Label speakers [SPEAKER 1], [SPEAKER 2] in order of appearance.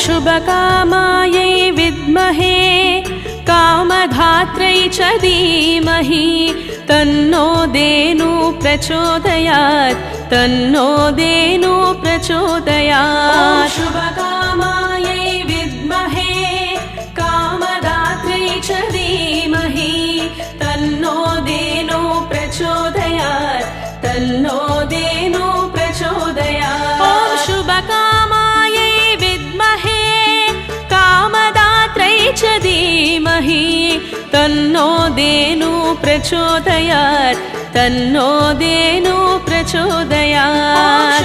[SPEAKER 1] शुभकामायै विद्महे कामधात्रै च धीमहि तन्नो धेनु प्रचोदयात् तन्नो धेनु प्रचोदयात् शुभकामायै विद्महे कामधात्रै च धीमहि तन्नो धेनु प्रचोदयात् तन्नो धेनु प्रचोदयात् ॐ शुभकामायै विद्महे कामदात्रै च धीमहि तन्नो धेनु प्रचोदयात् तन्नो धेनु प्रचोदयात्